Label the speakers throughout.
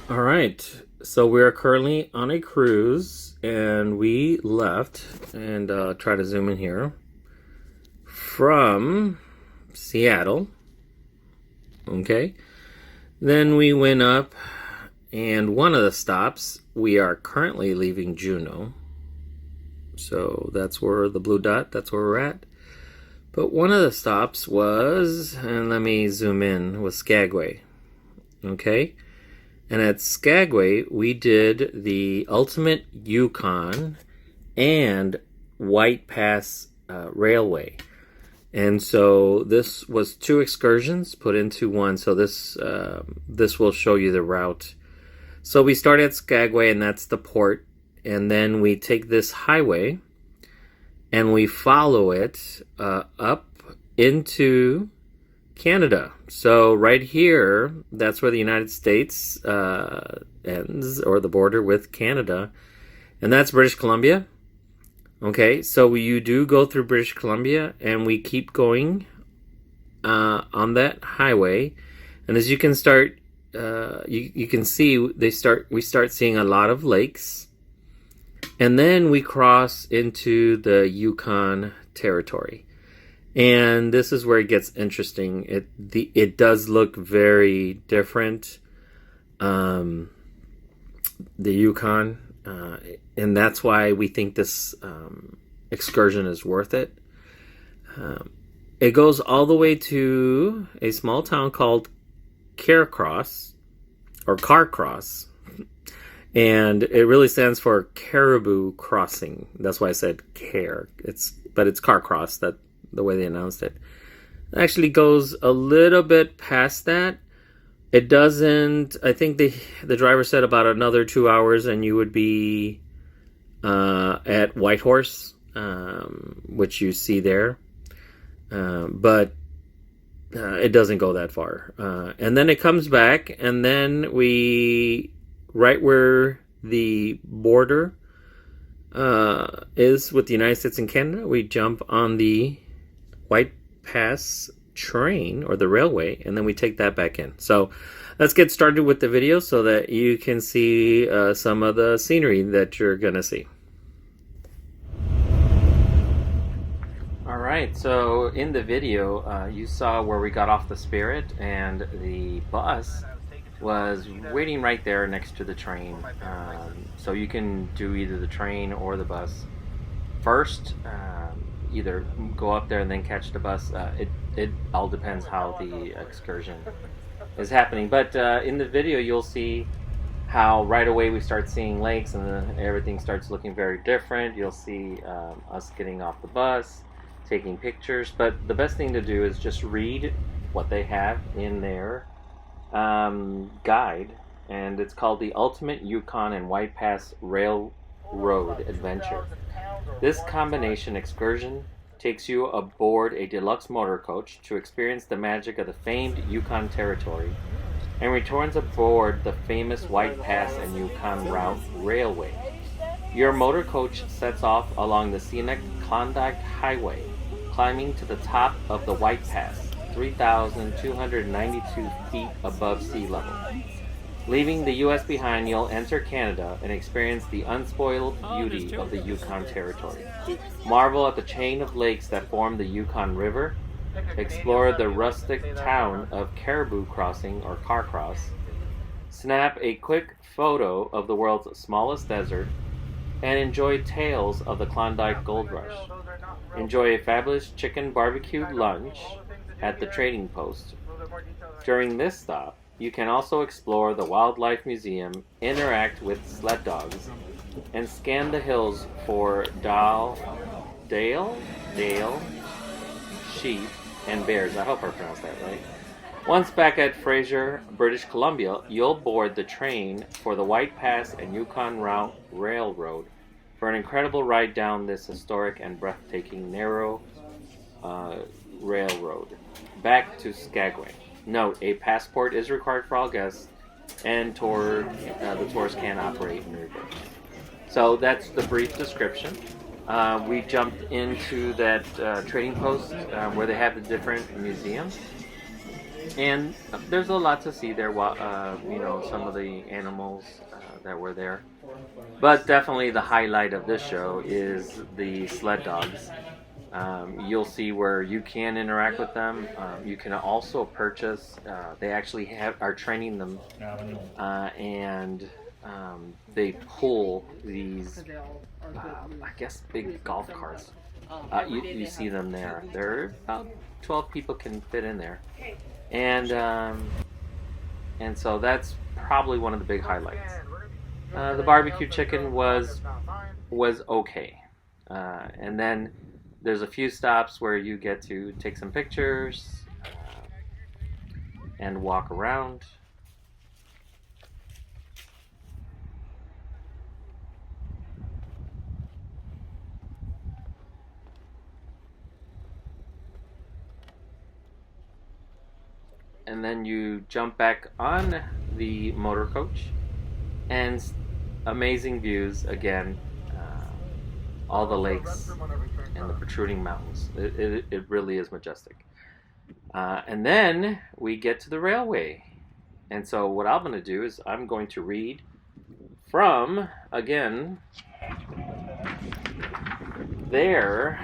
Speaker 1: All right. So we are currently on a cruise, and we left and try to zoom in here from Seattle. Okay. Then we went up, and one of the stops we are currently leaving Juneau. So that's where the blue dot. That's where we're at. But one of the stops was, and let me zoom in, was Skagway. Okay. And at Skagway, we did the ultimate Yukon and White Pass Railway. And so this was two excursions put into one. So this will show you the route. So we start at Skagway, and that's the port. And then we take this highway, and we follow it up into Canada. So right here, that's where the United States ends, or the border with Canada, and that's British Columbia. Okay, so you do go through British Columbia, and we keep going on that highway, and as you can start, you can see we start seeing a lot of lakes, and then we cross into the Yukon territory. And this is where it gets interesting. It does look very different, the Yukon, and that's why we think this excursion is worth it. It goes all the way to a small town called Carcross, or Carcross, and it really stands for Caribou Crossing. That's why I said Care. But it's Carcross, that the way they announced it. It actually goes a little bit past that. It doesn't, I think the driver said about another 2 hours and you would be at Whitehorse, which you see there. But it doesn't go that far. And then it comes back, and then right where the border is with the United States and Canada, we jump on the White Pass train, or the railway, and then we take that back in. So let's get started with the video so that you can see some of the scenery that you're gonna see. Alright, so in the video you saw where we got off the Spirit, and the bus was waiting right there next to the train. So you can do either the train or the bus first. Either go up there and then catch the bus. It all depends how the excursion is happening. But in the video, you'll see how right away we start seeing lakes, and then everything starts looking very different. You'll see us getting off the bus, taking pictures. But the best thing to do is just read what they have in their guide, and it's called the Ultimate Yukon and White Pass Railroad Adventure. This combination excursion takes you aboard a deluxe motor coach to experience the magic of the famed Yukon territory, and returns aboard the famous White Pass and Yukon Route Railway. Your motor coach sets off along the scenic Klondike Highway, climbing to the top of the White Pass, 3,292 feet above sea level. Leaving the U.S. behind, you'll enter Canada and experience the unspoiled beauty of the Yukon territory. Marvel at the chain of lakes that form the Yukon River. Explore the rustic town of Caribou Crossing, or Carcross. Snap a quick photo of the world's smallest desert, and enjoy tales of the Klondike Gold Rush. Enjoy a fabulous chicken barbecue lunch at the trading post. During this stop, you can also explore the Wildlife Museum, interact with sled dogs, and scan the hills for Dale, sheep, and bears. I hope I pronounced that right. Once back at Fraser, British Columbia, you'll board the train for the White Pass and Yukon Route Railroad for an incredible ride down this historic and breathtaking narrow railroad. Back to Skagway. Note, a passport is required for all guests, and the tours can operate in reverse. So that's the brief description. We jumped into that trading post where they have the different museums. And there's a lot to see there. You know, some of the animals that were there. But definitely the highlight of this show is the sled dogs. You'll see where you can interact with them. You can also purchase. They actually are training them, and they pull these, I guess, big golf carts. You see them there. They're about 12 people can fit in there, and so that's probably one of the big highlights. The barbecue chicken was okay, and then there's a few stops where you get to take some pictures and walk around. And then you jump back on the motor coach, and amazing views again, all the lakes and the protruding mountains. It really is majestic. And then we get to the railway. And so what I'm going to do is I'm going to read from, again, their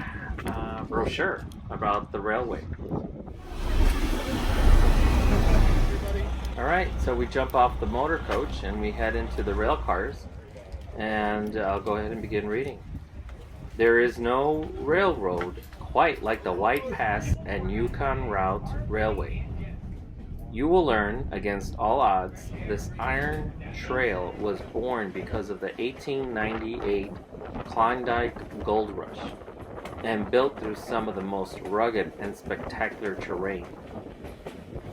Speaker 1: brochure about the railway. Alright, so we jump off the motor coach and we head into the rail cars, and I'll go ahead and begin reading. There is no railroad quite like the White Pass and Yukon Route Railway. You will learn, against all odds, this iron trail was born because of the 1898 Klondike Gold Rush and built through some of the most rugged and spectacular terrain.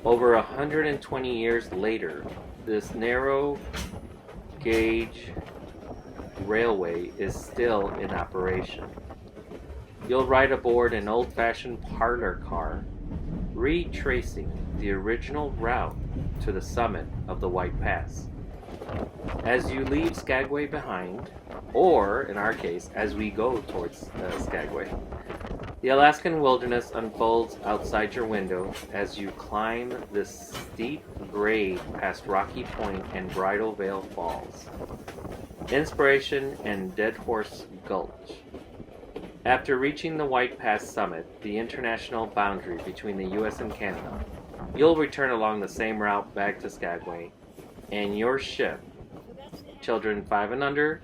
Speaker 1: Over 120 years later, this narrow gauge railway is still in operation. You'll ride aboard an old-fashioned parlor car, retracing the original route to the summit of the White Pass. As you leave Skagway behind, or in our case, as we go towards Skagway, the Alaskan wilderness unfolds outside your window as you climb this steep grade past Rocky Point and Bridal Veil Falls, Inspiration and Dead Horse Gulch. After reaching the White Pass summit, the international boundary between the U.S. and Canada, you'll return along the same route back to Skagway, and your ship, children 5 and under,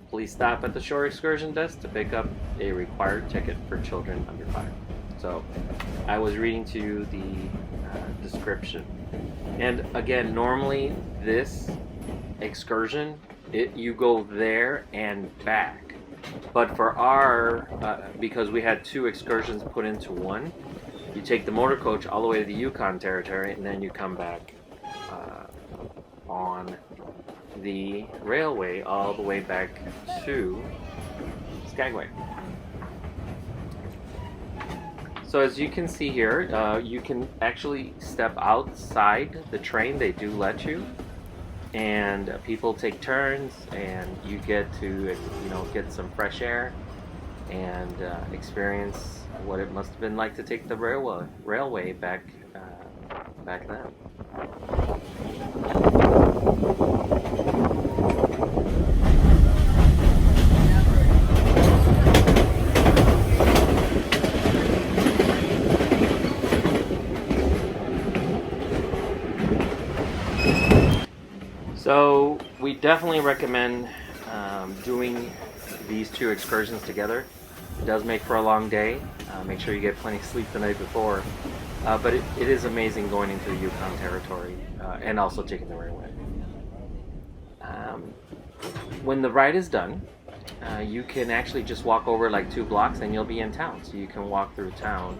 Speaker 1: please stop at the shore excursion desk to pick up a required ticket for children under 5. So I was reading to you the description. And again, normally this excursion, you go there and back. But for our, because we had 2 excursions put into one, you take the motor coach all the way to the Yukon territory, and then you come back on the railway all the way back to Skagway. So as you can see here, you can actually step outside the train. They do let you, and people take turns, and you get to get some fresh air and experience what it must have been like to take the railway back then. So we definitely recommend doing these 2 excursions together. It does make for a long day. Make sure you get plenty of sleep the night before. But it is amazing going into the Yukon territory and also taking the railway. When the ride is done, you can actually just walk over like 2 blocks and you'll be in town. So you can walk through town,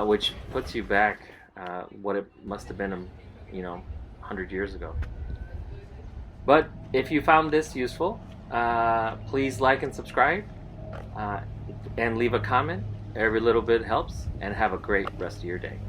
Speaker 1: which puts you back what it must have been, 100 years ago. But if you found this useful, please like and subscribe and leave a comment. Every little bit helps, and have a great rest of your day.